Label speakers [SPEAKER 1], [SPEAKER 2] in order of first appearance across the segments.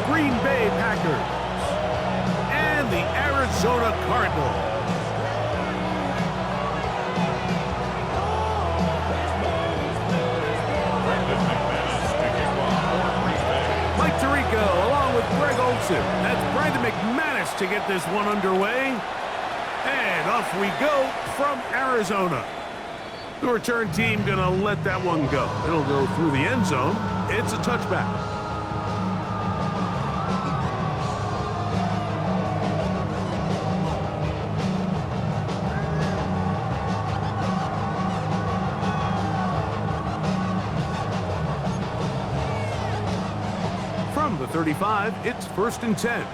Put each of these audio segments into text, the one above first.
[SPEAKER 1] Green Bay Packers and the Arizona Cardinals. Mike Tirico along with Greg Olsen. That's Brandon McManus to get this one underway. And off we go from Arizona. The return team gonna let that one go. It'll go through the end zone. It's a touchback. From the 35, it's 1st and 10.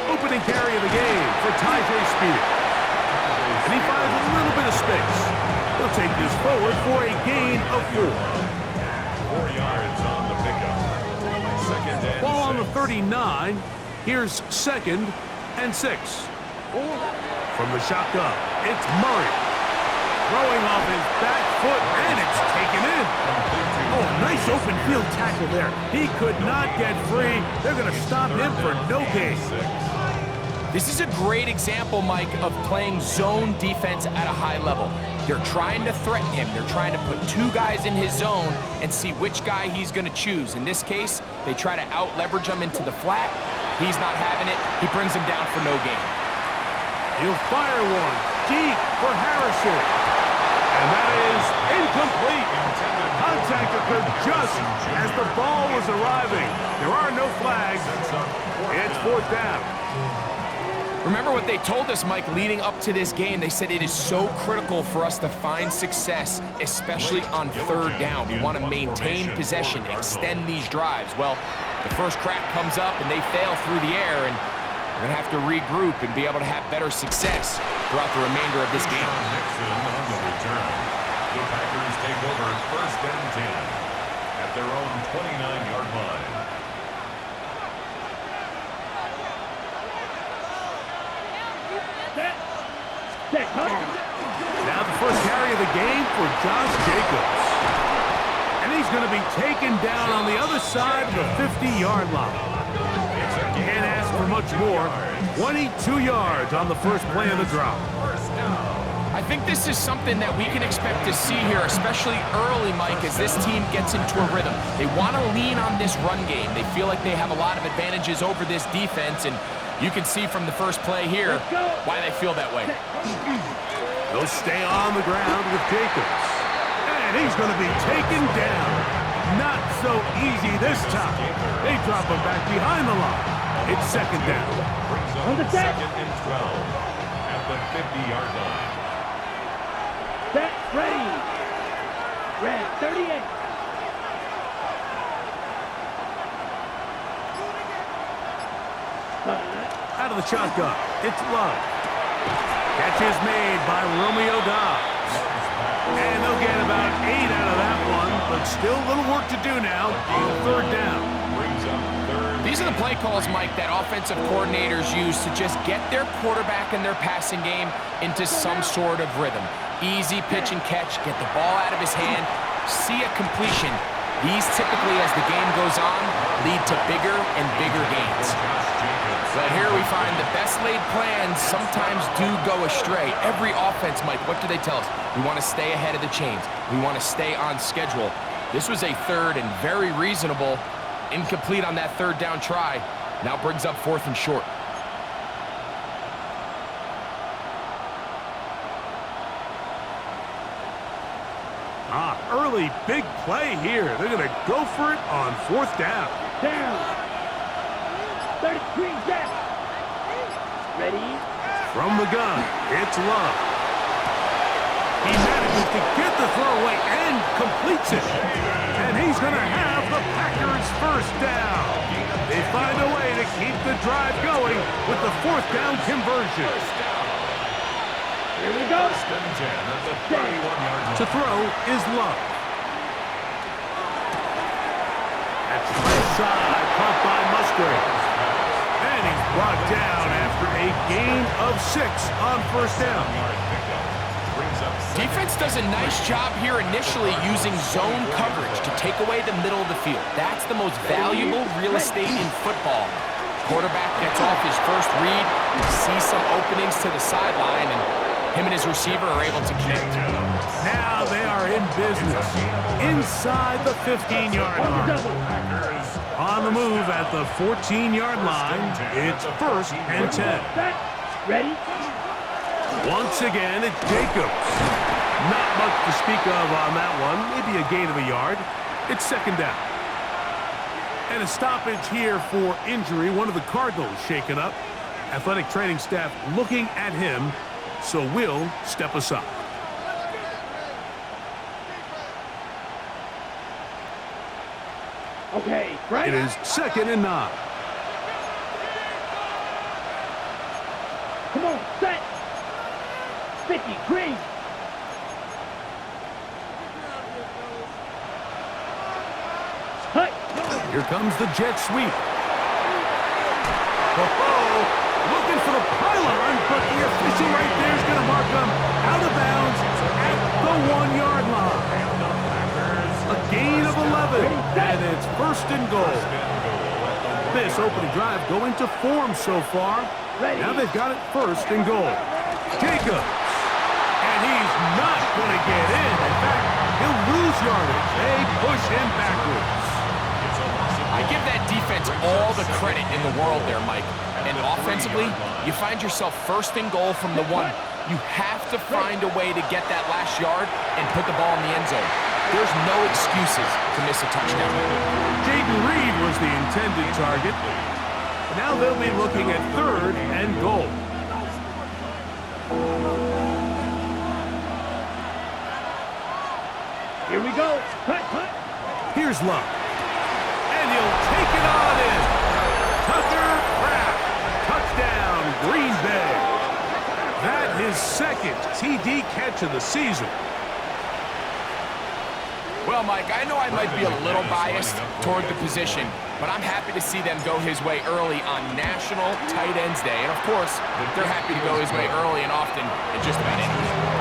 [SPEAKER 1] Opening carry of the game for Tyjae Spears. And he finds a little bit of space. He'll take this forward for a gain of 4.
[SPEAKER 2] 4 yards on the pickup. Second and
[SPEAKER 1] Ball on the
[SPEAKER 2] 6.
[SPEAKER 1] 39. Here's 2nd and 6. From the shotgun, it's Murray. Throwing off his back foot, and it's taken in. Oh, nice open field tackle there. He could not get free. They're going to stop him for no gain.
[SPEAKER 3] This is a great example, Mike, of playing zone defense at a high level. They're trying to threaten him. They're trying to put 2 guys in his zone and see which guy he's going to choose. In this case, they try to out-leverage him into the flat. He's not having it. He brings him down for no gain.
[SPEAKER 1] He'll fire one deep for Harrison. And that is incomplete. Contact occurred just as the ball was arriving. There are no flags. It's 4th down.
[SPEAKER 3] Remember what they told us, Mike, leading up to this game. They said it is so critical for us to find success, especially on 3rd down. We want to maintain possession, extend these drives. Well, the first crack comes up and they fail through the air, and we're going to have to regroup and be able to have better success throughout the remainder of this game.
[SPEAKER 2] The Packers take over 1st and 10 at their own 29-yard line.
[SPEAKER 1] Now the first carry of the game for Josh Jacobs. And he's going to be taken down on the other side of the 50-yard line. Can't ask for much more. 22 yards on the first play of the drop.
[SPEAKER 3] I think this is something that we can expect to see here, especially early, Mike, as this team gets into a rhythm. They want to lean on this run game. They feel like they have a lot of advantages over this defense, and you can see from the first play here why they feel that way.
[SPEAKER 1] They'll stay on the ground with Jacobs. And he's going to be taken down. Not so easy this time. They drop him back behind the line. It's 2nd down.
[SPEAKER 2] Brings up 2nd and 12 at the 50-yard line.
[SPEAKER 4] Set, ready. Red 38.
[SPEAKER 1] Out of the shotgun, it's Love. Catch is made by Romeo Dobbs. And they'll get about 8 out of that one, but still a little work to do now. 3rd down.
[SPEAKER 2] Brings up 3rd.
[SPEAKER 3] These are the play calls, Mike, that offensive coordinators use to just get their quarterback and their passing game into some sort of rhythm. Easy pitch and catch, get the ball out of his hand, see a completion. These typically, as the game goes on, lead to bigger and bigger gains. But here we find the best laid plans sometimes do go astray. Every offense, Mike, what do they tell us? We want to stay ahead of the chains. We want to stay on schedule. This was a 3rd and very reasonable. Incomplete on that 3rd down try. Now brings up 4th and short.
[SPEAKER 1] Early big play here. They're going to go for it on 4th down.
[SPEAKER 4] Down. 33 down. Ready.
[SPEAKER 1] From the gun, it's Love. He manages to get the throw away and completes it. And he's going to have the Packers 1st down. They find a way to keep the drive going with the 4th down conversion.
[SPEAKER 4] Here we go.
[SPEAKER 2] 1st and 10 at the 31-yard line.
[SPEAKER 1] To throw is Love. That's left side, caught by Musgrave. And he's brought down after a gain of 6 on 1st down.
[SPEAKER 2] Brings up
[SPEAKER 3] Defense does a nice job here initially using zone coverage to take away the middle of the field. That's the most valuable real estate in football. Quarterback gets off his first read, sees some openings to the sideline, and him and his receiver are able to connect.
[SPEAKER 1] Now they are in business inside the 15-yard line. On the move at the 14-yard line, it's 1st and 10.
[SPEAKER 4] Ready?
[SPEAKER 1] Once again, it's Jacobs. Not much to speak of on that one. Maybe a gain of a yard. It's 2nd down. And a stoppage here for injury. One of the Cardinals shaken up. Athletic training staff looking at him, so we'll step aside.
[SPEAKER 4] Okay, right.
[SPEAKER 1] It is 2nd and 9.
[SPEAKER 4] Come on, set. 50, green. Hut.
[SPEAKER 1] Here comes the jet sweep. Oh, looking for the pylon, but the official right there is going to mark him out of bounds at the 1-yard line. A gain of 11, and it's 1st and goal. This opening drive going to form so far. Now they've got it 1st and goal. Jacobs. And he's not going to get in. In fact, he'll lose yardage. They push him backwards.
[SPEAKER 3] I give that defense all the credit in the world there, Mike. And offensively, you find yourself 1st and goal from the 1. You have to find a way to get that last yard and put the ball in the end zone. There's no excuses to miss a touchdown.
[SPEAKER 1] Jaden Reed was the intended target. Now they'll be looking at 3rd and goal.
[SPEAKER 4] Here we go. Hut, hut.
[SPEAKER 1] Here's Love. And he'll take it on in. Tucker Kraft. Touchdown, Green Bay. That his 2nd TD catch of the season.
[SPEAKER 3] Well, Mike, I know I might be a little biased toward the position, but I'm happy to see them go his way early on National Tight Ends Day. And, of course, they're happy to go his way early and often in just about anything.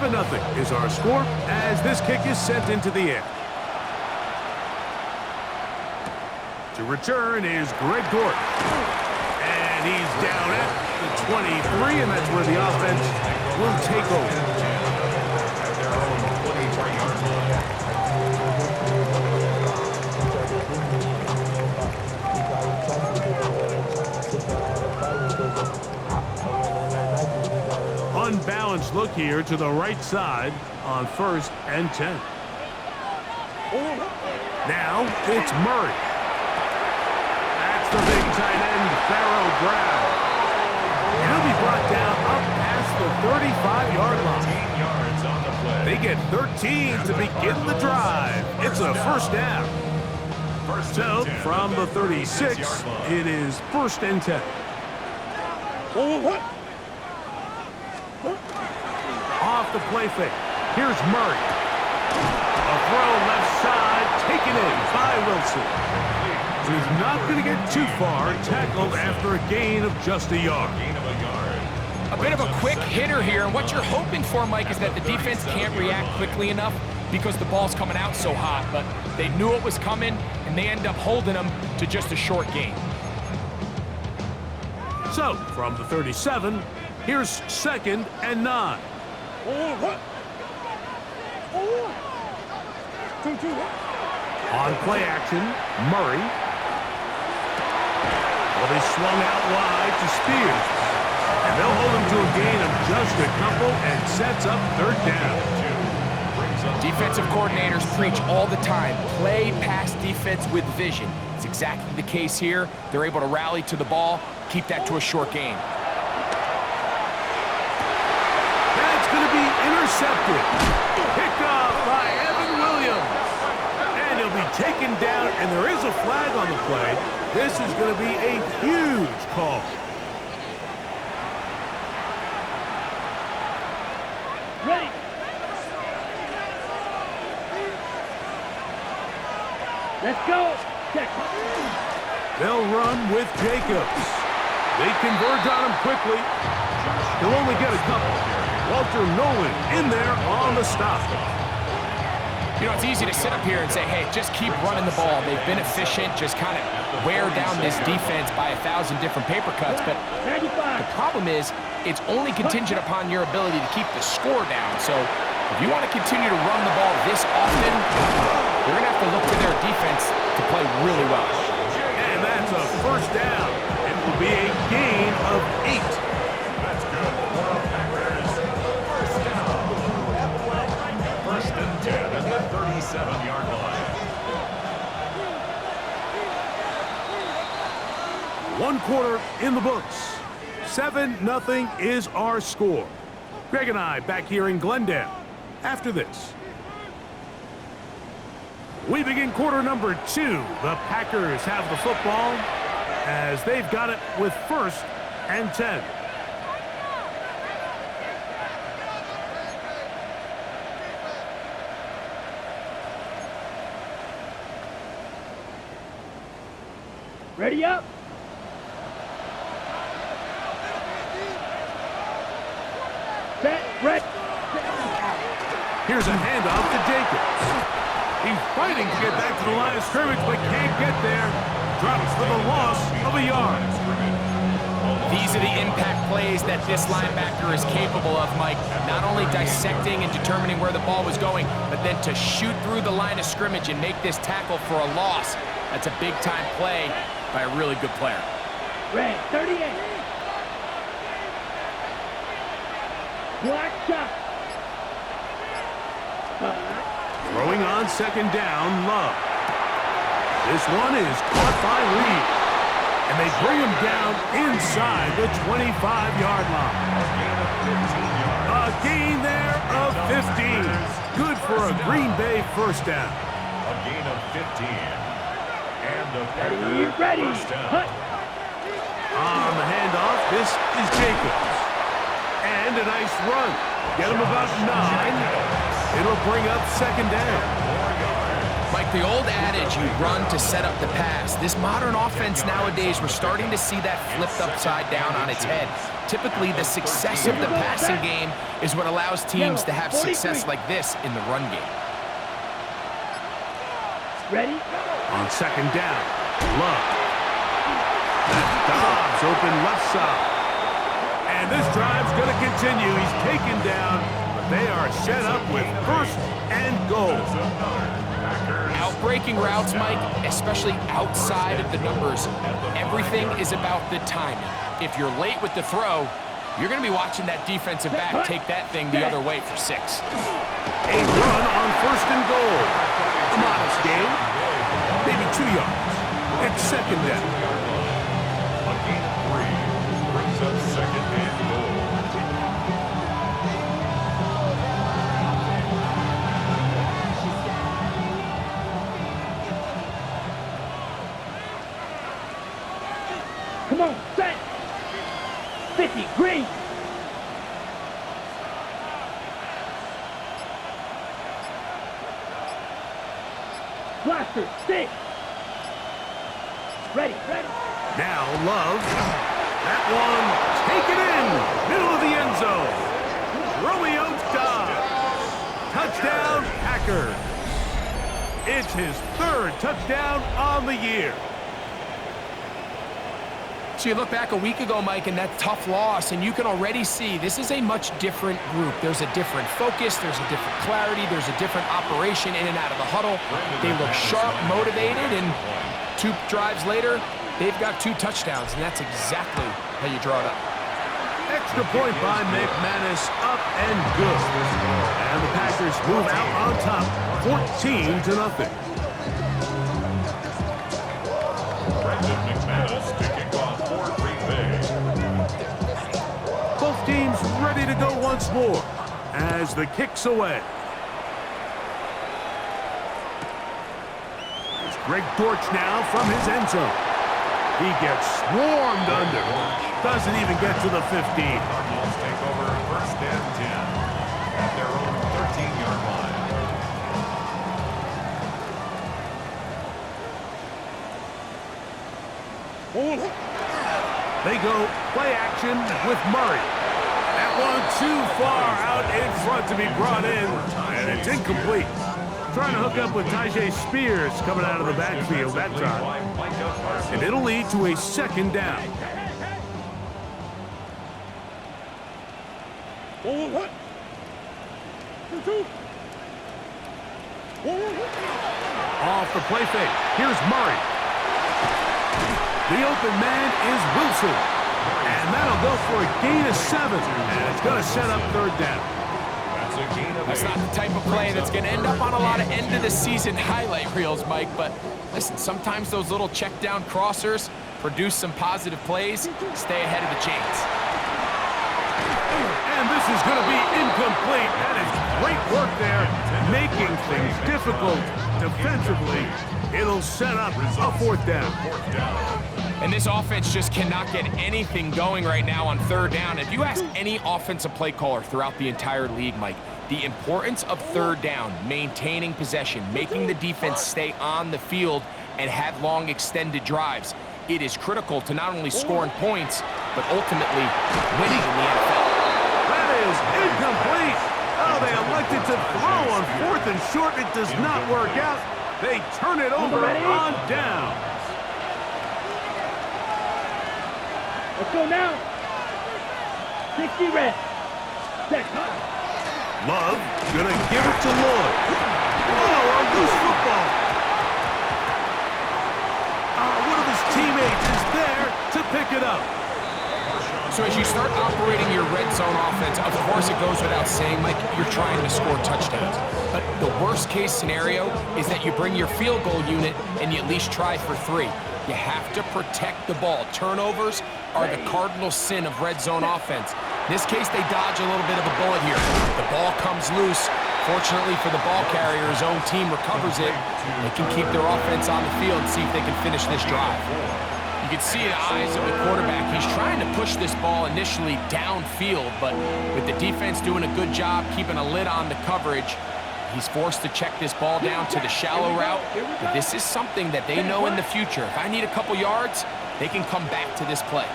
[SPEAKER 1] Nothing is our score as this kick is sent into the air. To return is Greg Gordon. And he's down at the 23, and that's where the offense will take over. Unbalanced look here to the right side on 1st and 10. Now it's Murray. That's the big tight end, Pharaoh Brown. He'll be brought down up past the 35-yard line. They get 13 to begin the drive. It's a 1st down. So from the 36, it is 1st and 10. Off the play fake. Here's Murray. A throw left side, taken in by Wilson. He's not going to get too far, tackled after a gain of just a yard.
[SPEAKER 3] A bit of a quick hitter here, and what you're hoping for, Mike, is that the defense can't react quickly enough because the ball's coming out so hot, but they knew it was coming, and they end up holding them to just a short gain.
[SPEAKER 1] So, from the 37, here's 2nd and 9. On play action, Murray. Well, they swung out wide to Spears. And they'll hold him to a gain of just a couple and sets up 3rd down.
[SPEAKER 3] Defensive coordinators preach all the time, play pass defense with vision. It's exactly the case here. They're able to rally to the ball, keep that to a short gain.
[SPEAKER 1] That's going to be intercepted. Picked off by Evan Williams. And he'll be taken down, and there is a flag on the play. This is going to be a huge call.
[SPEAKER 4] Let's go. Check.
[SPEAKER 1] They'll run with Jacobs. They converge on him quickly. He'll only get a couple. Walter Nolan in there on the stop.
[SPEAKER 3] You know, it's easy to sit up here and say, hey, just keep running the ball. They've been efficient, just kind of wear down this defense by 1,000 different paper cuts. But
[SPEAKER 4] 95.
[SPEAKER 3] the problem is it's only contingent upon your ability to keep the score down. So if you want to continue to run the ball this often, you're going to have to look to their defense to play really well.
[SPEAKER 1] And that's a first down. It will be a gain of 8.
[SPEAKER 2] That's good for the Packers. First down. First and 10 at the 37-yard line.
[SPEAKER 1] 1 quarter in the books. 7-0 is our score. Greg and I back here in Glendale after this. We begin quarter number 2. The Packers have the football as they've got it with 1st and 10.
[SPEAKER 4] Ready up. Set. Red.
[SPEAKER 1] Here's a handoff to Jacobs. He's fighting to get back to the line of scrimmage, but can't get there. Drops for the loss of a yard.
[SPEAKER 3] These are the impact plays that this linebacker is capable of, Mike. Not only dissecting and determining where the ball was going, but then to shoot through the line of scrimmage and make this tackle for a loss. That's a big-time play by a really good player.
[SPEAKER 4] Red. 38. Black shot.
[SPEAKER 1] Throwing on 2nd down, Love. This one is caught by Reed. And they bring him down inside the 25-yard line. A gain there of 15. Good for a Green Bay first down.
[SPEAKER 2] A gain of 15. And the
[SPEAKER 4] Ready.
[SPEAKER 2] Packers
[SPEAKER 4] Ready.
[SPEAKER 2] first down.
[SPEAKER 4] Hut.
[SPEAKER 1] On the handoff, this is Jacobs. And a nice run. Get him about 9. It'll bring up 2nd down.
[SPEAKER 3] Mike, the old adage, you run to set up the pass. This modern offense nowadays, we're starting to see that flipped upside down on its head. Typically, the success of the passing game is what allows teams to have success like this in the run game.
[SPEAKER 4] Ready.
[SPEAKER 1] On 2nd down, Love. That's Dobbs open left side. And this drive's going to continue. He's taken down, but they are set up with 1st and goal.
[SPEAKER 3] Outbreaking routes, Mike, especially outside of the numbers, everything is about the timing. If you're late with the throw, you're going to be watching that defensive back take that thing the other way for 6.
[SPEAKER 1] A run on 1st and goal. A modest gain, maybe 2 yards. It's 2nd down.
[SPEAKER 2] A gain of 3 brings up 2nd and goal.
[SPEAKER 4] Come on. Set. 50. Green. Blaster. 6. Ready. Ready.
[SPEAKER 1] Now Love. That one taken in. Middle of the end zone. Romeo Dobbs. Touchdown, Packers. It's his 3rd touchdown on the year.
[SPEAKER 3] So you look back a week ago, Mike, and that tough loss, and you can already see this is a much different group. There's a different focus, there's a different clarity, there's a different operation in and out of the huddle. They look sharp, motivated, and 2 drives later, they've got 2 touchdowns, and that's exactly how you draw it up.
[SPEAKER 1] Extra point by McManus, up and good. And the Packers move out on top, 14-0.
[SPEAKER 2] McManus to kick off for Green Bay.
[SPEAKER 1] Both teams ready to go once more as the kick's away. It's Greg Dortch now from his end zone. He gets swarmed under. Doesn't even get to the 15.
[SPEAKER 2] Cardinals take over 1st and 10 at their own 13-yard line.
[SPEAKER 1] They go play action with Murray. That one too far out in front to be brought in, and it's incomplete. Trying to hook up with Tajay Spears coming out of the backfield that time. And it'll lead to a second down. Off the play fake. Here's Murray. The open man is Wilson. And that'll go for a gain of 7. And it's going to set up third down.
[SPEAKER 3] That's not the type of play that's going to end up on a lot of end-of-the-season highlight reels, Mike. But listen, sometimes those little check-down crossers produce some positive plays. Stay ahead of the chains.
[SPEAKER 1] And this is going to be incomplete. That is great work there, making things difficult defensively. It'll set up a fourth down.
[SPEAKER 3] And this offense just cannot get anything going right now on third down. If you ask any offensive play caller throughout the entire league, Mike, the importance of third down, maintaining possession, making the defense stay on the field and have long extended drives, it is critical to not only scoring points, but ultimately winning in the NFL.
[SPEAKER 1] That is incomplete. Oh, they elected to throw on 4th and short. It does not work out. They turn it over on down.
[SPEAKER 4] Let's go now. 60 red. Set.
[SPEAKER 1] Love gonna give it to Lloyd. Oh, a loose football. One of his teammates is there to pick it up.
[SPEAKER 3] So as you start operating your red zone offense, of course it goes without saying, Mike, you're trying to score touchdowns. But the worst case scenario is that you bring your field goal unit and you at least try for 3. You have to protect the ball. Turnovers are the cardinal sin of red zone offense. In this case, they dodge a little bit of a bullet here. The ball comes loose. Fortunately for the ball carrier, his own team recovers it. They can keep their offense on the field and see if they can finish this drive. You can see the eyes of the quarterback. He's trying to push this ball initially downfield, but with the defense doing a good job keeping a lid on the coverage, he's forced to check this ball down to the shallow route. But this is something that they know in the future. If I need a couple yards, they can come back to this play.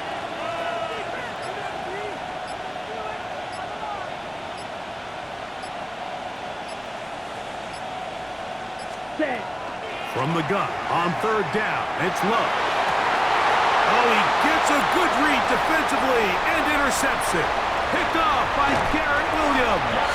[SPEAKER 1] From the gun on third down, it's Love. Oh, he gets a good read defensively and intercepts it. Picked off by Garrett Williams.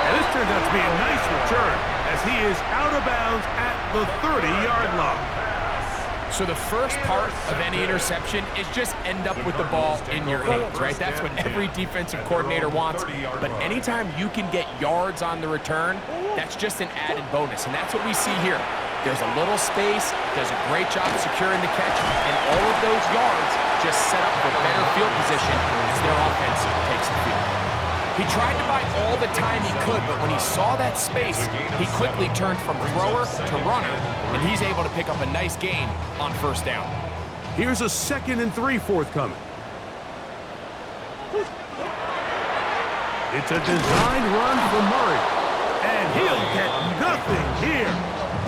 [SPEAKER 1] And this turns out to be a nice return as he is out of bounds at the 30-yard line.
[SPEAKER 3] So the first part of any interception is just end up with the ball in your hands, right? That's what every defensive coordinator wants. But anytime you can get yards on the return, that's just an added bonus. And that's what we see here. There's a little space, does a great job securing the catch, and all of those yards just set up for better field position as their offense takes the field. He tried to buy all the time he could, but when he saw that space, he quickly turned from thrower to runner, and he's able to pick up a nice gain on first down.
[SPEAKER 1] Here's a 2nd and 3 forthcoming. It's a design run for Murray, and he'll get nothing here.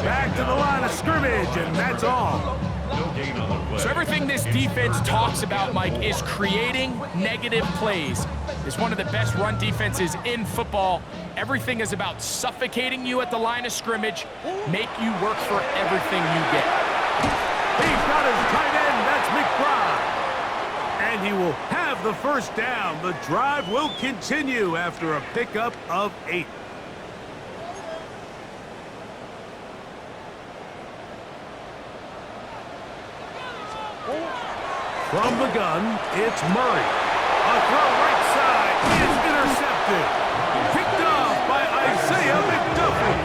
[SPEAKER 1] Back to the line of scrimmage, and that's all.
[SPEAKER 3] So everything this defense talks about, Mike, is creating negative plays. It's one of the best run defenses in football. Everything is about suffocating you at the line of scrimmage, make you work for everything you get.
[SPEAKER 1] He's got his tight end, that's McBride. And he will have the first down. The drive will continue after a pickup of 8. From the gun, it's Murray. A throw right side is intercepted. Picked off by Isaiah McDuffie.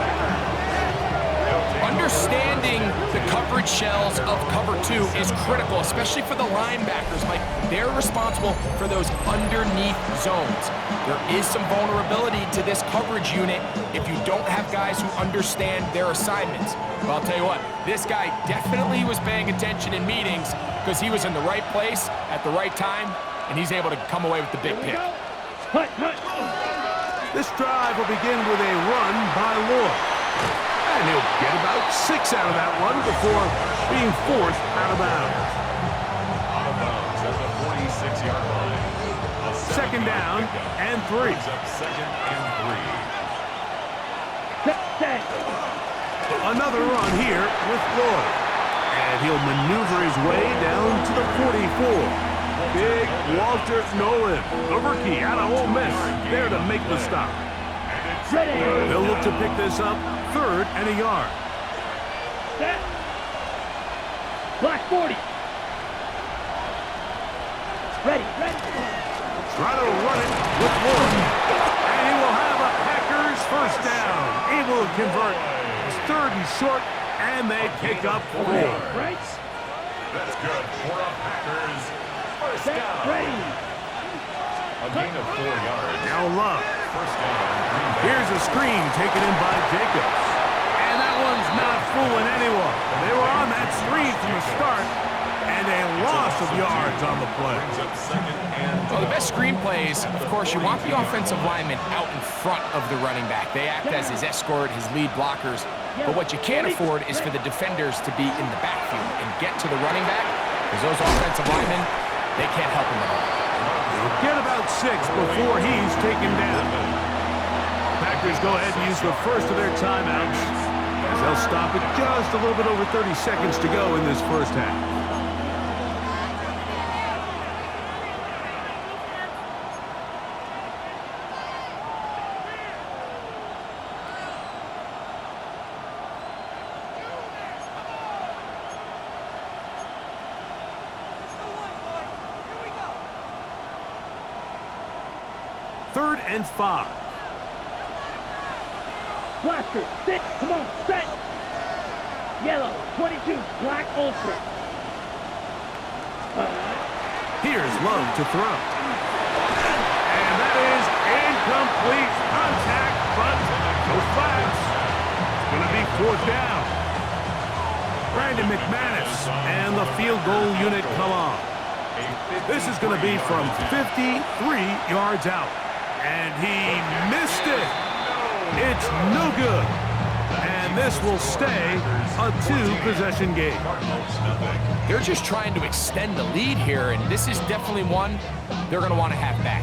[SPEAKER 3] Understanding the coverage shells of cover 2 is critical, especially for the linebackers. Like, they're responsible for those underneath zones. There is some vulnerability to this coverage unit if you don't have guys who understand their assignments. Well, I'll tell you what, this guy definitely was paying attention in meetings because he was in the right place at the right time, and he's able to come away with the big pick.
[SPEAKER 1] This drive will begin with a run by Lloyd. And he'll get about 6 out of that run before being forced out of bounds. second down and 3.
[SPEAKER 2] Brings up second and 3.
[SPEAKER 1] Another run here with Lloyd. And he'll maneuver his way down to the 44. Big Walter Nolan, the rookie out of Ole Miss, there to make the stop. They'll look to pick this up, 3rd and a yard.
[SPEAKER 4] Set. Black 40. Ready.
[SPEAKER 1] Try to run it with Lloyd. And he will have a Packers first down. Able to convert. It's 3rd and short, and they pick up 4.
[SPEAKER 4] Right.
[SPEAKER 2] That's good for a Packers first
[SPEAKER 4] Set.
[SPEAKER 2] down.
[SPEAKER 4] Ready.
[SPEAKER 2] A gain of 4 yards.
[SPEAKER 1] Now Love.
[SPEAKER 2] First down. Green Bay.
[SPEAKER 1] Here's a screen taken in by Jacobs. And that one's not fooling anyone. They were on that screen from the start, and a loss of yards on the play.
[SPEAKER 2] Brings up second and
[SPEAKER 3] Well, the best screen plays, of course, you want the offensive lineman out in front of the running back. They act as his escort, his lead blockers. But what you can't afford is for the defenders to be in the backfield and get to the running back, because those offensive linemen, they can't help him at all.
[SPEAKER 1] He'll get about 6 before he's taken down. Packers go ahead and use the first of their timeouts, as they'll stop it just a little bit over 30 seconds to go in this first half. Third and 5.
[SPEAKER 4] Blaster. Sit. Come on. Set. Yellow. 22. Black ultra.
[SPEAKER 1] Here's Love to throw. And that is incomplete. Contact, but no flags. It's going to be 4th down. Brandon McManus and the field goal unit come on. This is going to be from 53 yards out. And he missed it. It's no good. And this will stay a 2-possession game.
[SPEAKER 3] They're just trying to extend the lead here, and this is definitely one they're going to want to have back.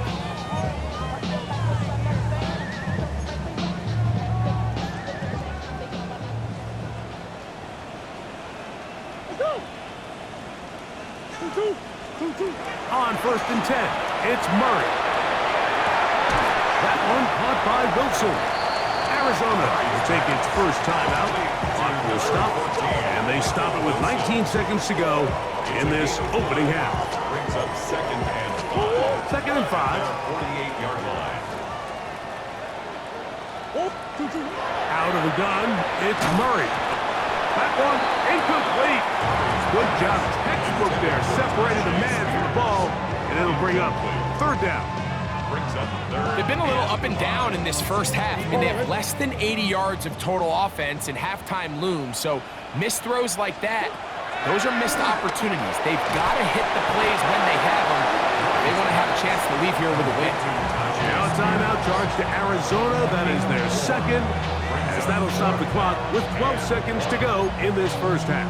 [SPEAKER 1] On 1st and 10, it's Murray. That one caught by Wilson. Arizona will take its first timeout. Clock will stop, and they stop it with 19 seconds to go in this opening half.
[SPEAKER 2] brings up second and 5.
[SPEAKER 1] 2nd and 5.
[SPEAKER 2] 48-yard line.
[SPEAKER 1] Out of the gun, it's Murray. That one incomplete. Good job, textbook there. Separated the man from the ball, and it'll bring up 3rd down.
[SPEAKER 2] Brings up third.
[SPEAKER 3] They've been a little up and down in this first half. I mean, they have less than 80 yards of total offense, and halftime looms. So missed throws like that, those are missed opportunities. They've got to hit the plays when they have them. They want to have a chance to leave here with a win.
[SPEAKER 1] Now a timeout charge to Arizona. That is their second, as that'll stop the clock with 12 seconds to go in this first half.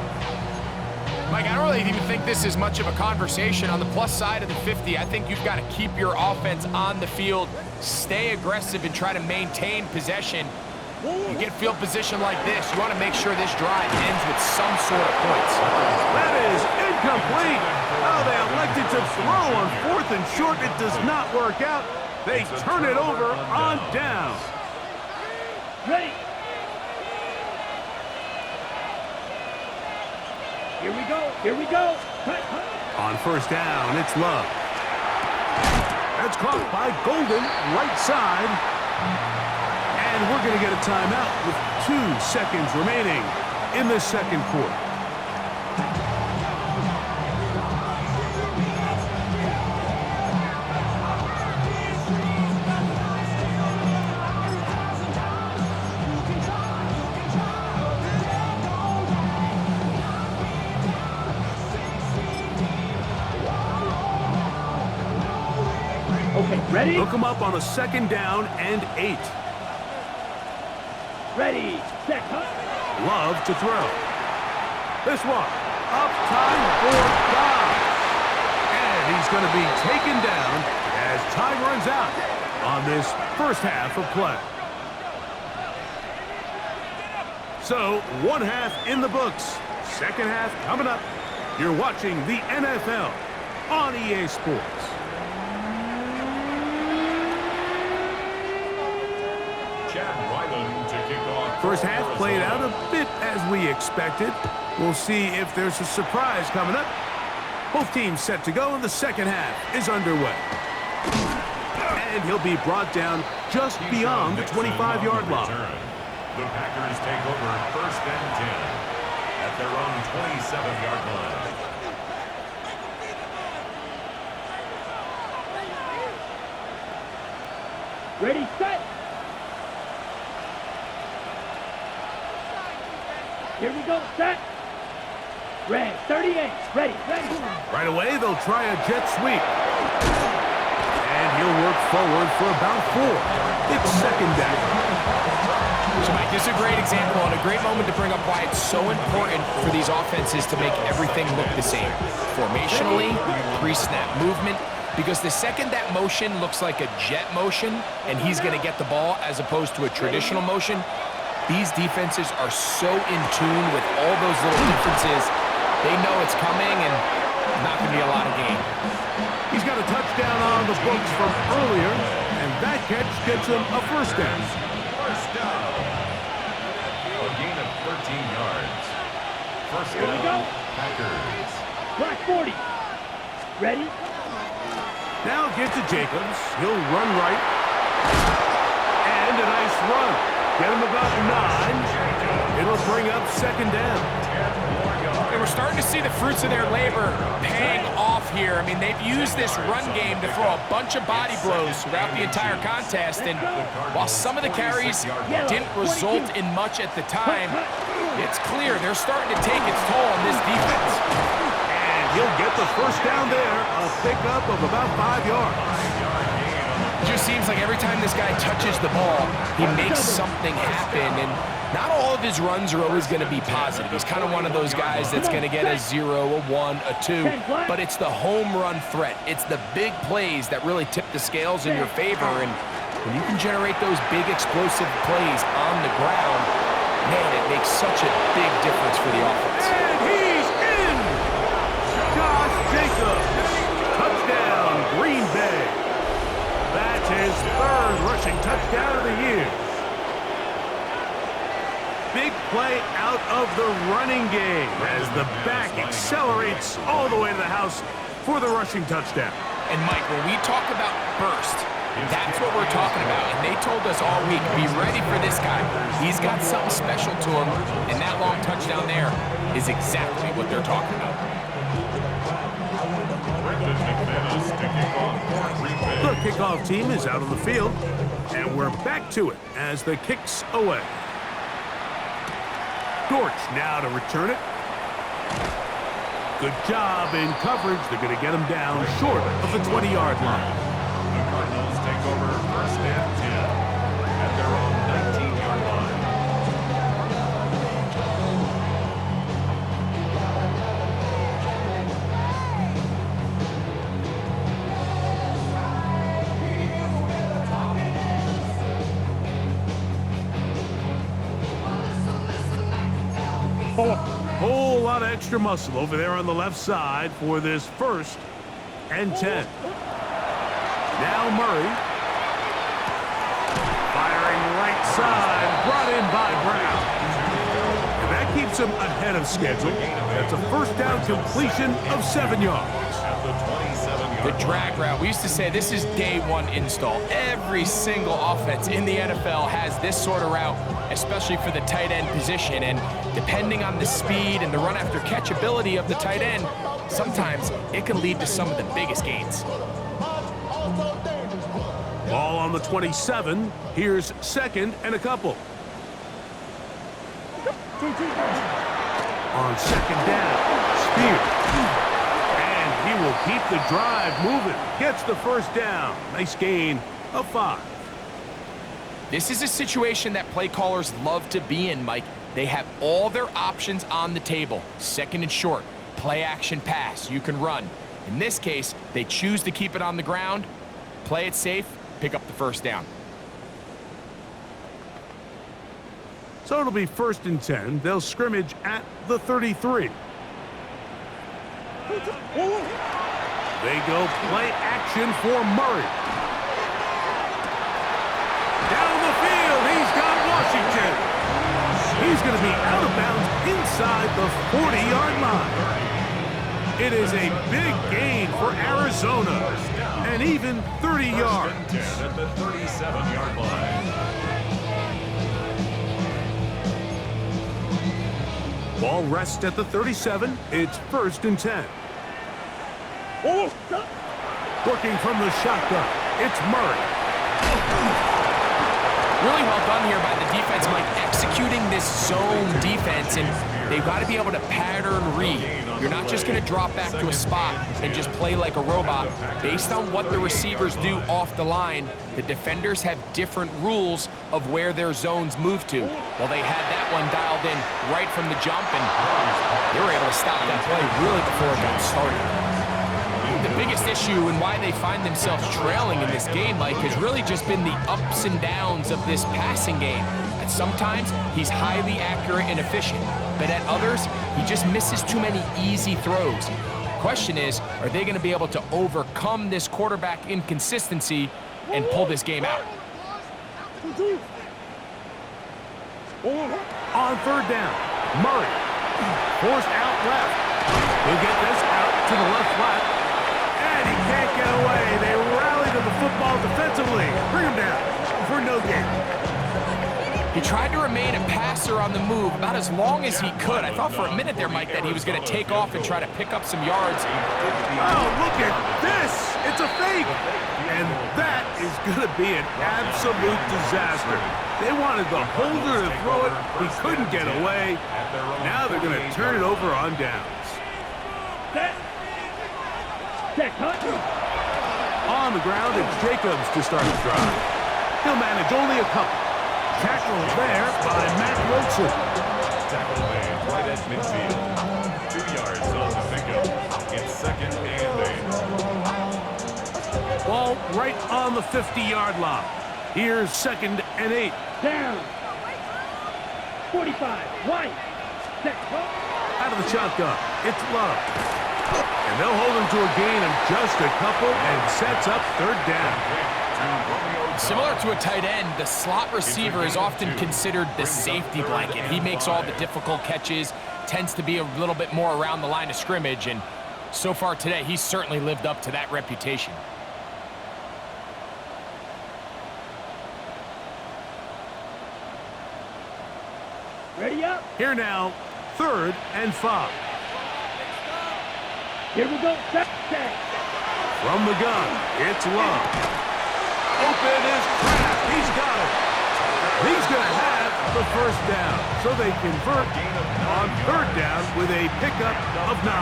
[SPEAKER 3] Mike, I don't really even think this is much of a conversation. On the plus side of the 50, I think you've got to keep your offense on the field, stay aggressive, and try to maintain possession. You get field position like this, you want to make sure this drive ends with some sort of points.
[SPEAKER 1] That is incomplete. Oh, they elected to throw on 4th and short. It does not work out. They turn it over on down.
[SPEAKER 4] Ready. Here we go. Here we go. Cut.
[SPEAKER 1] On 1st down, it's Love. That's caught by Golden, right side. And we're going to get a timeout with 2 seconds remaining in the second quarter.
[SPEAKER 4] Okay, ready?
[SPEAKER 1] Look him up on a 2nd down and 8.
[SPEAKER 4] Ready, set, cut.
[SPEAKER 1] Love to throw. This one, up time for Dobbs. And he's going to be taken down as time runs out on this first half of play. So, one half in the books. Second half coming up. You're watching the NFL on EA Sports.
[SPEAKER 2] To kick off.
[SPEAKER 1] First half played out a bit as we expected. We'll see if there's a surprise coming up. Both teams set to go, and the second half is underway. And he'll be brought down just beyond the 25-yard line.
[SPEAKER 2] The Packers take over first and 10 at their own 27-yard line.
[SPEAKER 4] Ready, set. Here we go, set. Red, 38, ready.
[SPEAKER 1] Right away, they'll try a jet sweep. And he'll work forward for about 4. It's second down.
[SPEAKER 3] So, Mike, this is a great example and a great moment to bring up why it's so important for these offenses to make everything look the same. Formationally, pre-snap movement, because the second that motion looks like a jet motion and he's going to get the ball as opposed to a traditional motion, these defenses are so in tune with all those little differences. They know it's coming and not going to be a lot of gain.
[SPEAKER 1] He's got a touchdown on the books from earlier, and that catch gets him a first down.
[SPEAKER 2] First down. A gain of 13 yards. First
[SPEAKER 4] Here we go.
[SPEAKER 2] down, Packers.
[SPEAKER 4] Black 40. Ready?
[SPEAKER 1] Now get to Jacobs. He'll run right. And a nice run. Get him about 9. It'll bring up second down.
[SPEAKER 3] And we're starting to see the fruits of their labor paying off here. I mean, they've used this run game to throw a bunch of body blows throughout the entire contest. And while some of the carries didn't result in much at the time, it's clear they're starting to take its toll on this defense.
[SPEAKER 1] And he'll get the first down there, a pickup of about 5 yards.
[SPEAKER 3] It just seems like every time this guy touches the ball, he makes something happen. And not all of his runs are always going to be positive. He's kind of one of those guys that's going to get a 0, a 1, a 2. But it's the home run threat. It's the big plays that really tip the scales in your favor. And when you can generate those big explosive plays on the ground, man, it makes such a big difference for the offense.
[SPEAKER 1] And he's in! Josh Jacobs. Touchdown, Green Bay. That's his 3rd rushing touchdown of the year. Big play out of the running game as the back accelerates all the way to the house for the rushing touchdown.
[SPEAKER 3] And, Mike, when we talk about burst, that's what we're talking about. And they told us all week, be ready for this guy. He's got something special to him, and that long touchdown there is exactly what they're talking about.
[SPEAKER 1] The kickoff team is out on the field, and we're back to it as the kick's away. Dortch now to return it. Good job in coverage. They're going to get him down short of the 20-yard line.
[SPEAKER 2] The Cardinals take over first and 10 at their own 19-yard line.
[SPEAKER 1] Whole lot of extra muscle over there on the left side for this first and 10. Now Murray. Firing right side, brought in by Brown. And that keeps him ahead of schedule. That's a first down completion of 7 yards.
[SPEAKER 3] The drag route, we used to say this is day 1 install. Every single offense in the NFL has this sort of route, especially for the tight end position. And depending on the speed and the run after catch ability of the tight end, sometimes it can lead to some of the biggest gains.
[SPEAKER 1] Ball on the 27. Here's second and a couple. On second down, Spear. And he will keep the drive moving. Gets the first down. Nice gain of 5.
[SPEAKER 3] This is a situation that play callers love to be in, Mike. They have all their options on the table. Second and short, play action pass, you can run. In this case, they choose to keep it on the ground. play it safe, pick up the first down.
[SPEAKER 1] So it'll be 1st and 10. They'll scrimmage at the 33. They go play action for Murray. Down the field, he's got Washington. He's going to be out of bounds inside the 40-yard line. It is a big gain for Arizona, and even 30 yards.
[SPEAKER 2] At the 37-yard line.
[SPEAKER 1] Ball rests at the 37. It's 1st and 10. Working from the shotgun, it's Murray.
[SPEAKER 3] Really well done here by the defense, Mike, executing this zone defense, and they've got to be able to pattern read. You're not just going to drop back to a spot and just play like a robot. Based on what the receivers do off the line, the defenders have different rules of where their zones move to. Well, they had that one dialed in right from the jump, and they were able to stop that play really before it got started. The biggest issue and why they find themselves trailing in this game, Mike, has really just been the ups and downs of this passing game. And sometimes he's highly accurate and efficient, but at others, he just misses too many easy throws. Question is, are they going to be able to overcome this quarterback inconsistency and pull this game out?
[SPEAKER 1] On 3rd down, Murray forced out left. He'll get this out to the left flat. And he can't get away. They rally to the football defensively. Bring him down for no gain.
[SPEAKER 3] He tried to remain a passer on the move about as long as he could. I thought for a minute there, Mike, that he was going to take off and try to pick up some yards.
[SPEAKER 1] Oh, look at this. It's a fake. And that is going to be an absolute disaster. They wanted the holder to throw it. He couldn't get away. Now they're going to turn it over on downs. On the ground, it's Jacobs to start the drive. He'll manage only a couple. Tackle there by Matt Wilson.
[SPEAKER 2] Tackle made right at midfield. 2 yards on the pickup. It's 2nd and 8.
[SPEAKER 1] Ball right on the 50-yard line. Here's 2nd and 8.
[SPEAKER 4] Down. 45. White.
[SPEAKER 1] Out of the shotgun, it's Love. And they'll hold him to a gain of just a couple and sets up 3rd down.
[SPEAKER 3] Similar to a tight end, the slot receiver is often considered the safety blanket. He makes all the difficult catches, tends to be a little bit more around the line of scrimmage, and so far today, he's certainly lived up to that reputation.
[SPEAKER 4] Ready up.
[SPEAKER 1] Here now, 3rd and 5.
[SPEAKER 4] Here we go.
[SPEAKER 1] From the gun, it's Love. Open is Kraft. He's got it. He's going to have the 1st down. So they convert on 3rd down with a pickup of 9.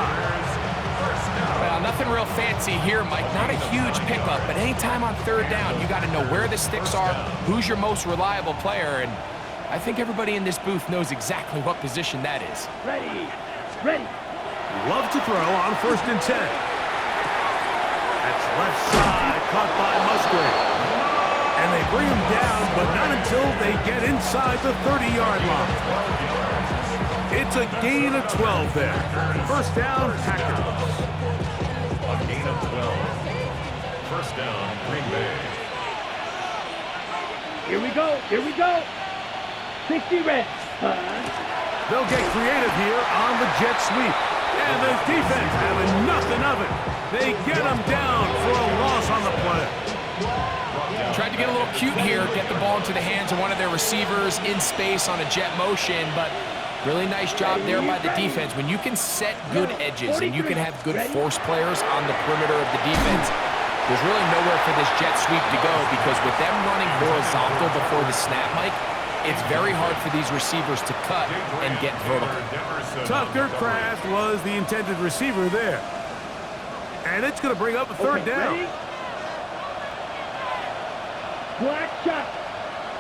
[SPEAKER 3] Well, nothing real fancy here, Mike. Not a huge pickup, but anytime on 3rd down, you got to know where the sticks are, who's your most reliable player, and I think everybody in this booth knows exactly what position that is.
[SPEAKER 4] Ready. Ready.
[SPEAKER 1] Love to throw on 1st and 10. That's left side, caught by Musgrave. And they bring him down, but not until they get inside the 30-yard line. It's a gain of 12 there. 1st down, Packers.
[SPEAKER 2] A gain of 12. 1st down, Green Bay.
[SPEAKER 4] Here we go. Here we go. 60 red.
[SPEAKER 1] They'll get creative here on the jet sweep. And the defense having nothing of it. They get him down for a loss on the play.
[SPEAKER 3] Tried to get a little cute here, get the ball into the hands of one of their receivers in space on a jet motion, but really nice job there by the defense. When you can set good edges and you can have good force players on the perimeter of the defense, there's really nowhere for this jet sweep to go, because with them running horizontal before the snap, Mike, it's very hard for these receivers to cut and get vertical.
[SPEAKER 1] Tucker Kraft was the intended receiver there. And it's going to bring up a 3rd down.
[SPEAKER 4] Ready? Black shot.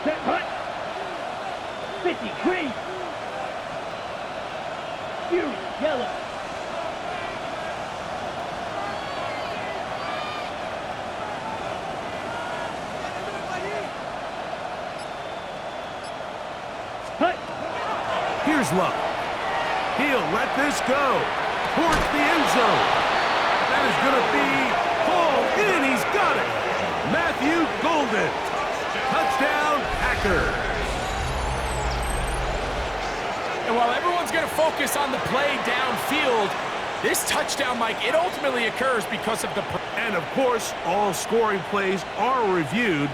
[SPEAKER 4] Set hut. 50 green. Fury yellow. Hey.
[SPEAKER 1] Here's Luck. He'll let this go towards the end zone. That is going to be hauled in. He's got it. Matthew Golden. Touchdown, Packers.
[SPEAKER 3] And while everyone's going to focus on the play downfield, this touchdown, Mike, it ultimately occurs because of the...
[SPEAKER 1] And, of course, all scoring plays are reviewed.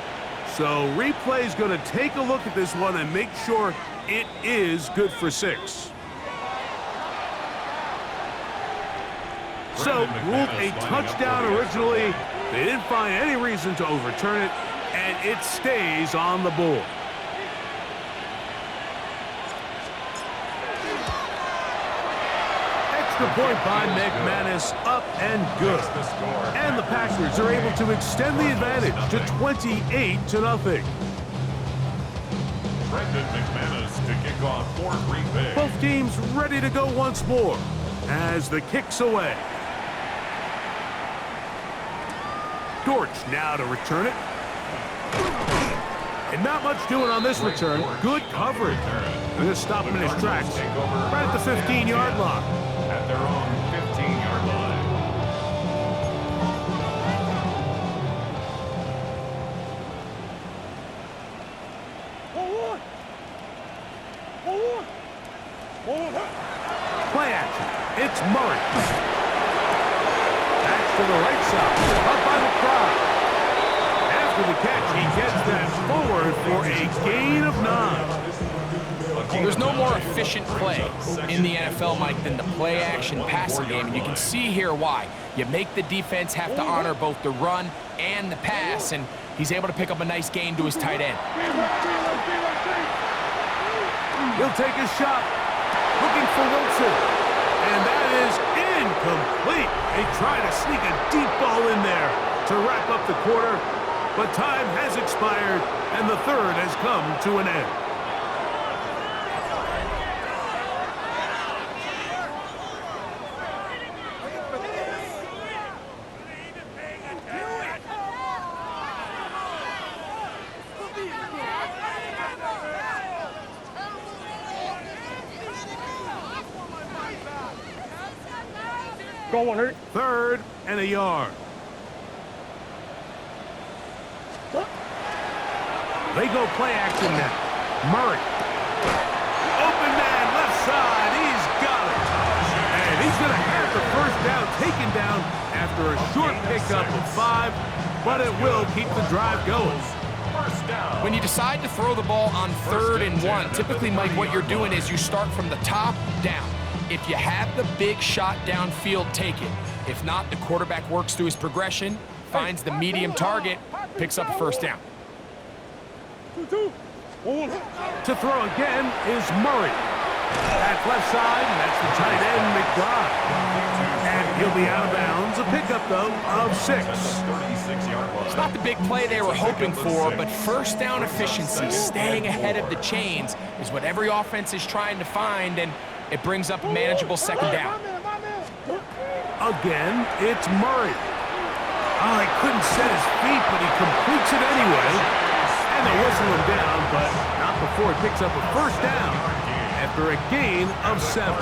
[SPEAKER 1] So replay's going to take a look at this one and make sure it is good for 6. So, ruled a touchdown originally. They didn't find any reason to overturn it, and it stays on the board. Extra point by McManus, up and good. And the Packers are able to extend the advantage to 28-0.
[SPEAKER 2] Brendan McManus to kick off for Green Bay.
[SPEAKER 1] Both teams ready to go once more as the kick's away. Dortch now to return it. And not much doing on this return. Good coverage. They're going to stop him in his tracks right at the 15-yard line.
[SPEAKER 2] At their own 15-yard line.
[SPEAKER 1] Play action. It's Murray. To the right side, up by the crowd. After the catch, he gets that forward for a gain of 9.
[SPEAKER 3] There's no more efficient play in the NFL, Mike, than the play-action passing game, and you can see here why. You make the defense have to honor both the run and the pass, and he's able to pick up a nice gain to his tight end.
[SPEAKER 1] He'll take a shot, looking for Wilson, and that is incomplete. They try to sneak a deep ball in there to wrap up the quarter, but time has expired, and the third has come to an end.
[SPEAKER 4] Go on, hurt.
[SPEAKER 1] 3rd and a yard. They go play action now. Murray. Open man, left side. He's got it. And he's going to have the first down taken down after a short pickup of 5, but it will keep the drive going.
[SPEAKER 3] When you decide to throw the ball on 3rd and 1, typically, Mike, what you're doing is you start from the top down. If you have the big shot downfield, take it. If not, the quarterback works through his progression, finds the medium target, picks up a first down.
[SPEAKER 1] To throw again is Murray. At left side, and that's the tight end, McBride. And he'll be out of bounds. A pickup, though, of 6.
[SPEAKER 3] It's not the big play they were hoping for, but first down efficiency, staying ahead of the chains, is what every offense is trying to find, and it brings up a manageable second down.
[SPEAKER 1] Again, it's Murray. Oh, he couldn't set his feet, but he completes it anyway. And they whistle him down, but not before he picks up a first down after a gain of 7.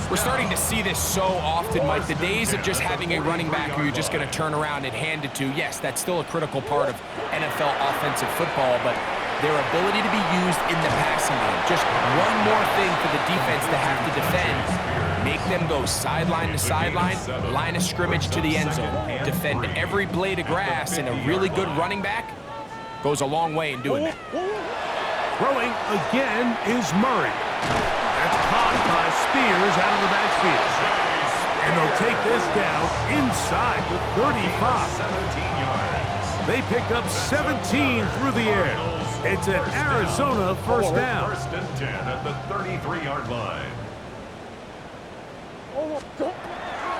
[SPEAKER 3] We're starting to see this so often, Mike. The days of just having a running back who you're just going to turn around and hand it to, yes, that's still a critical part of NFL offensive football, but their ability to be used in the passing game. Just one more thing for the defense to have to defend. Make them go sideline to sideline, line of scrimmage to the end zone. Defend every blade of grass, and a really good running back goes a long way in doing that.
[SPEAKER 1] Throwing again is Murray. That's caught by Spears out of the backfield. And they'll take this down inside the 35.
[SPEAKER 2] 17 yards.
[SPEAKER 1] They pick up 17 through the air. It's an Arizona first down.
[SPEAKER 2] First and 10 at the 33-yard line.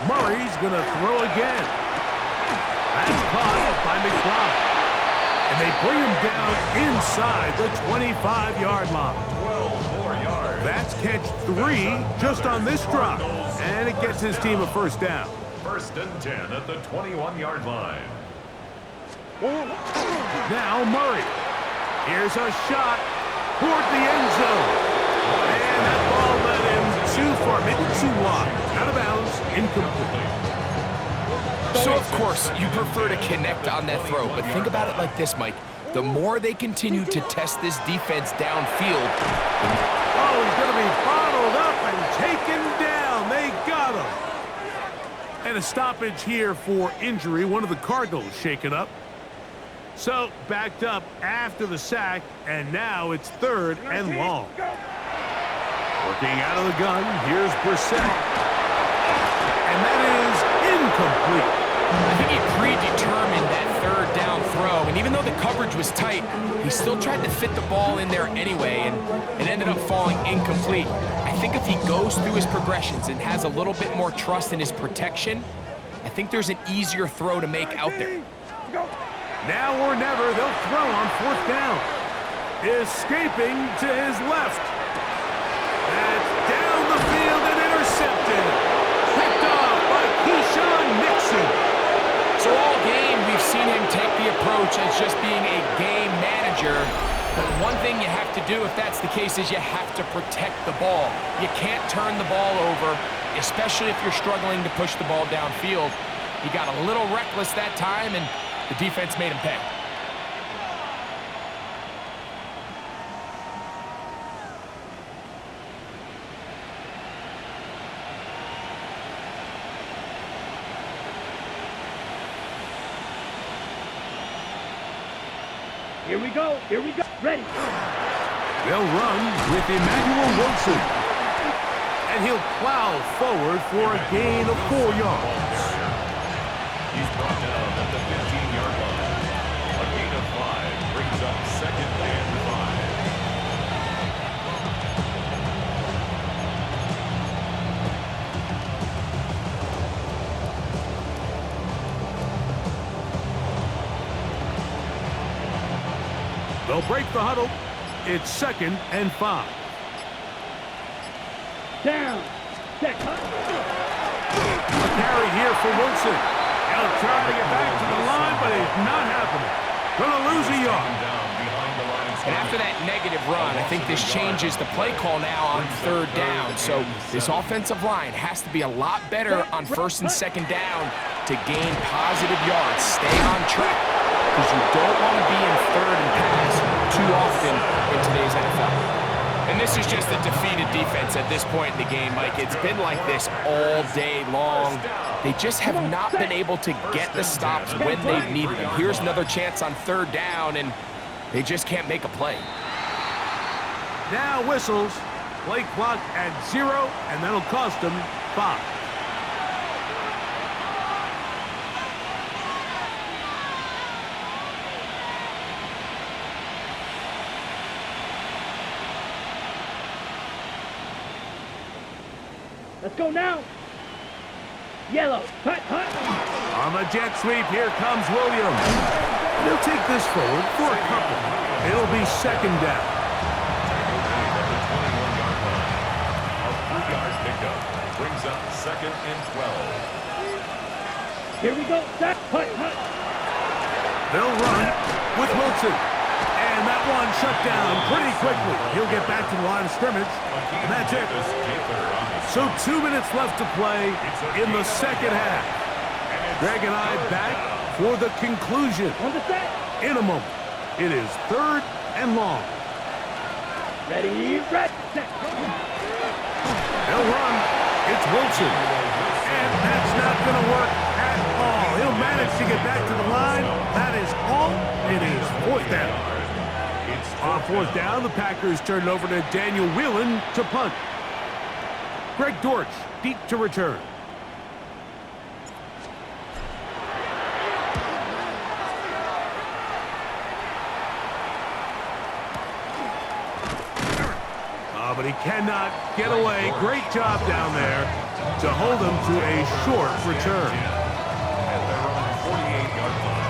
[SPEAKER 1] Murray's going to throw again. That's caught by McBride. And they bring him down inside the 25-yard line.
[SPEAKER 2] 12 more yards.
[SPEAKER 1] That's catch 3 just on this drop. And it gets his team a first down.
[SPEAKER 2] First and 10 at the 21-yard line.
[SPEAKER 1] Now Murray. Here's a shot. toward the end zone. And that ball led him too far, maybe too wide. Out of bounds, incomplete.
[SPEAKER 3] So, of course, you prefer to connect on that throw, but think about it like this, Mike. The more they continue to test this defense downfield,
[SPEAKER 1] oh, he's going to be bottled up and taken down. They got him. And a stoppage here for injury. One of the Cardinals shaken up. So, backed up after the sack, and now it's 3rd and long. Working out of the gun, here's Brissett. And that is incomplete.
[SPEAKER 3] I think he predetermined that 3rd down throw, and even though the coverage was tight, he still tried to fit the ball in there anyway, and it ended up falling incomplete. I think if he goes through his progressions and has a little bit more trust in his protection, I think there's an easier throw to make out there.
[SPEAKER 1] Now or never, they'll throw on 4th down. Escaping to his left. That's down the field and intercepted. Picked off by Keyshawn Nixon.
[SPEAKER 3] So all game, we've seen him take the approach as just being a game manager. But one thing you have to do if that's the case is you have to protect the ball. You can't turn the ball over, especially if you're struggling to push the ball downfield. He got a little reckless that time, and the defense made him pay.
[SPEAKER 4] Here we go. Ready.
[SPEAKER 1] They'll run with Emmanuel Wilson. And he'll plow forward for a gain of 4 yards.
[SPEAKER 2] He's brought down at the 15-yard line. A gain of 5 brings up 2nd and 5.
[SPEAKER 1] They'll break the huddle. It's 2nd and 5.
[SPEAKER 4] Down. Set.
[SPEAKER 1] A carry here for Wilson. He'll try to get back to the line, but it's not happening. Gonna lose a yard.
[SPEAKER 2] Down behind the line.
[SPEAKER 3] And after that negative run, I think this changes the play call now on 3rd down. So this offensive line has to be a lot better on 1st and 2nd down to gain positive yards. Stay on track, because you don't want to be in 3rd and pass too often in today's NFL. And this is just a defeated defense at this point in the game, Mike. It's been like this all day long. They just have not been able to get the stops when they've needed them. Here's another chance on 3rd down, and they just can't make a play.
[SPEAKER 1] Now whistles. Play clock at 0, and that'll cost them 5.
[SPEAKER 4] Let's go now. Yellow. Hut.
[SPEAKER 1] On the jet sweep, here comes Williams. He'll take this forward for a couple. It'll be 2nd down.
[SPEAKER 2] A 3-yard pickup brings up 2nd and 12.
[SPEAKER 4] Here we go. Set. Hut.
[SPEAKER 1] They'll run with Wilson. And that one shut down pretty quickly. He'll get back to the line of scrimmage, and that's it. So 2 minutes left to play in the 2nd half. Greg and I back for the conclusion
[SPEAKER 4] On the set.
[SPEAKER 1] in a moment. It is 3rd and long.
[SPEAKER 4] Ready. Set.
[SPEAKER 1] They'll run. It's Wilson. And that's not going to work at all. He'll manage to get back to the line. That is all. It is 4th down. On 4th down, the Packers turn it over to Daniel Whelan to punt. Greg Dortch, deep to return. Oh, but he cannot get away. Great job down there to hold him to a short return.
[SPEAKER 2] At their own 48-yard line.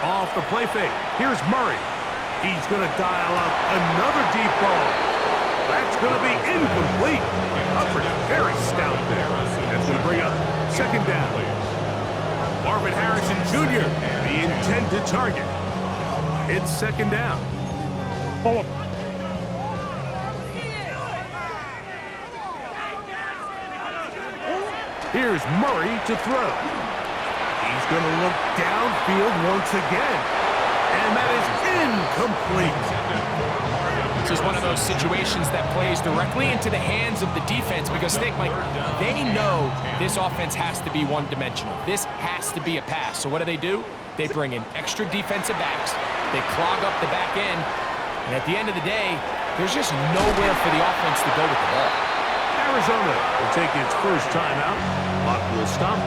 [SPEAKER 1] Off the play fake. Here's Murray. He's going to dial up another deep ball. That's going to be incomplete. Coverage very stout Second down. Marvin Harrison Jr., the intended target. It's second down.
[SPEAKER 4] Pull him.
[SPEAKER 1] Here's Murray to throw. He's going to look downfield once again. And that is incomplete.
[SPEAKER 3] This is one of those situations that plays directly into the hands of the defense because, think, Mike, they know this offense has to be one-dimensional. This has to be a pass. So what do? They bring in extra defensive backs. They clog up the back end. And at the end of the day, there's just nowhere for the offense to go with the ball.
[SPEAKER 1] Arizona will take its first timeout. Clock will stop.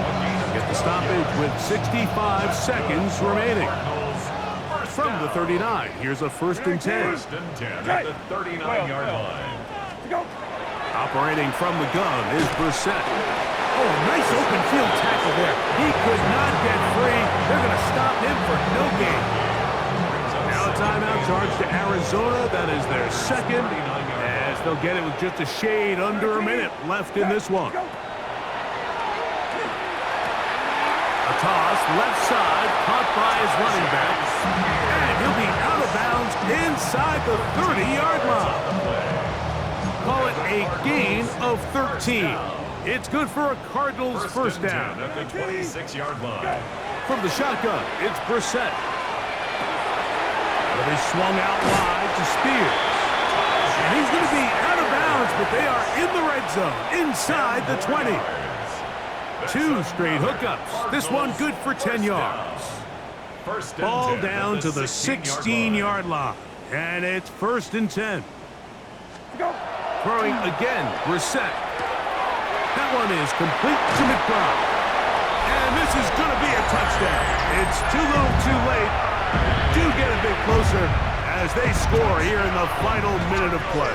[SPEAKER 1] Get the stoppage with 65 seconds remaining. From the 39, here's a first and 10.
[SPEAKER 2] First and 10 at the 39-yard line.
[SPEAKER 1] Operating from the gun is Brissett. Oh, nice open field tackle there. He could not get free. They're going to stop him for no gain. Now a timeout charge to Arizona. That is their second, as they'll get it with just a shade under a minute left in this one. A toss, left side, caught by his running back. And he'll be out of bounds inside the 30-yard line. Call it a gain of 13. It's good for a Cardinals first down.
[SPEAKER 2] At the 26-yard line.
[SPEAKER 1] From the shotgun, it's Brissett. But they swung out wide to Spears. And he's going to be out of bounds, but they are in the red zone, inside the 20. Two straight hookups. This one good for 10 yards. Ball down to the 16-yard line. And it's first and 10. Throwing again, Brissett. That one is complete to McBride. And this is going to be a touchdown. It's too little too late. Do get a bit closer as they score here in the final minute of play.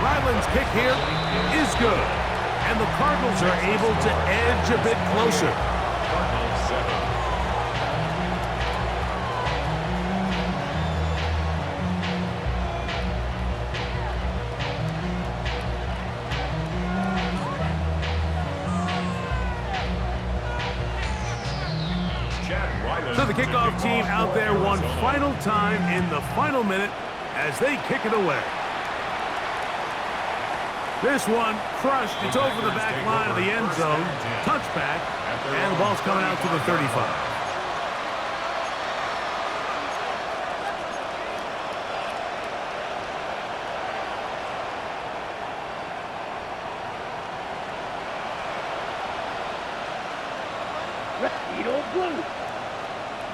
[SPEAKER 1] Ryland's kick here is good. And the Cardinals are able to edge a bit closer.
[SPEAKER 2] Cardinals 7.
[SPEAKER 1] So the kickoff team out there one final time in the final minute as they kick it away. This one crushed. It's over the back line of the end zone. Touchback. And the ball's coming out to the 35.
[SPEAKER 4] Edo blue.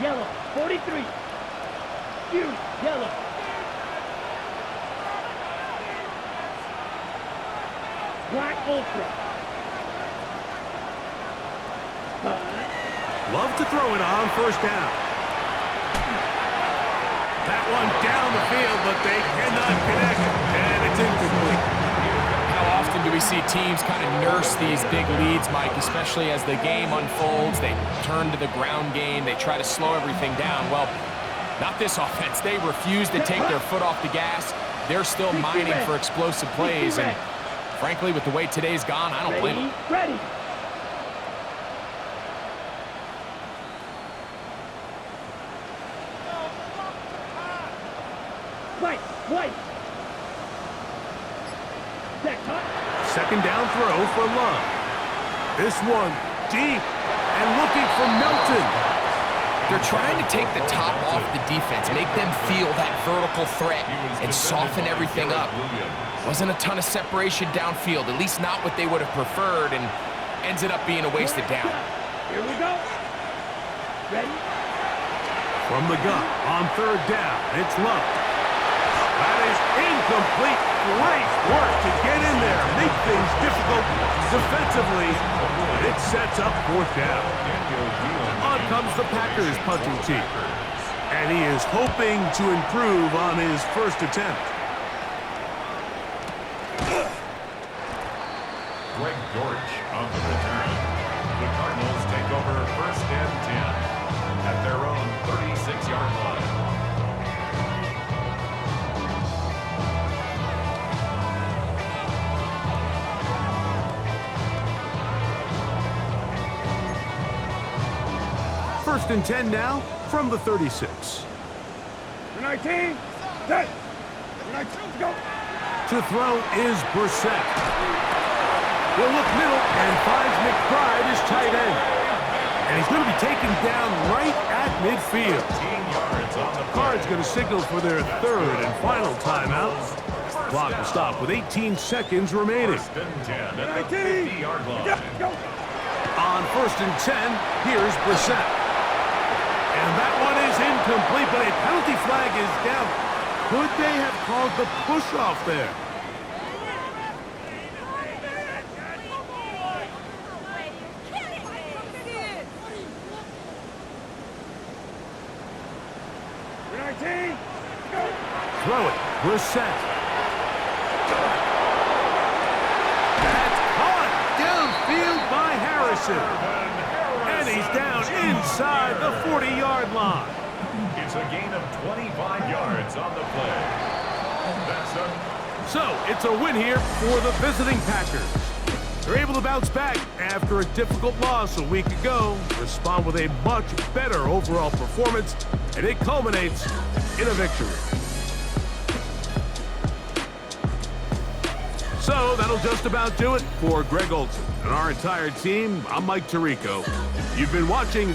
[SPEAKER 4] Yellow, 43. Hughes, yellow. Black ultra.
[SPEAKER 1] Love to throw it on first down. That one down the field, but they cannot connect. And it's incomplete.
[SPEAKER 3] How often do we see teams kind of nurse these big leads, Mike, especially as the game unfolds? They turn to the ground game. They try to slow everything down. Well, not this offense. They refuse to take their foot off the gas. They're still mining for explosive plays. And frankly, with the way today's gone, I don't blame them.
[SPEAKER 4] Ready. White.
[SPEAKER 1] Second down throw for Love. This one deep and looking for Melton.
[SPEAKER 3] They're trying to take the top off the defense, make them feel that vertical threat, and soften everything up. Wasn't a ton of separation downfield, at least not what they would have preferred, and ends up being a wasted down.
[SPEAKER 4] Here we go. Ready?
[SPEAKER 1] From the gun on third down, it's Love. That is incomplete. Great work to get in there, make things difficult defensively. It sets up fourth down. On comes the Packers punting team. And he is hoping to improve on his first attempt.
[SPEAKER 2] Greg Dortch on the return. The Cardinals take over first and 10 at their own 36-yard line.
[SPEAKER 1] First and 10 now from the 36.
[SPEAKER 4] 19, set. 19, go.
[SPEAKER 1] To throw is Brissett. He'll look middle and finds McBride his tight end. And he's going to be taken down right at midfield.
[SPEAKER 2] 15 yards on the
[SPEAKER 1] Cards going to signal for their third and final timeout. Clock will stop with 18 seconds remaining.
[SPEAKER 2] First and 10 at the 50-yard line.
[SPEAKER 4] Go.
[SPEAKER 1] On first and 10, here's Brissett. And that one is incomplete, but a penalty flag is down. Could they have called the push-off there? Throw it, Brissett. That's caught downfield by Harrison. And he's down inside the 40-yard line.
[SPEAKER 2] It's a gain of 25 yards on the play. That's a...
[SPEAKER 1] So, it's a win here for the visiting Packers. They're able to bounce back after a difficult loss a week ago, respond with a much better overall performance, and it culminates in a victory. So, that'll just about do it for Greg Olson and our entire team. I'm Mike Tirico. You've been watching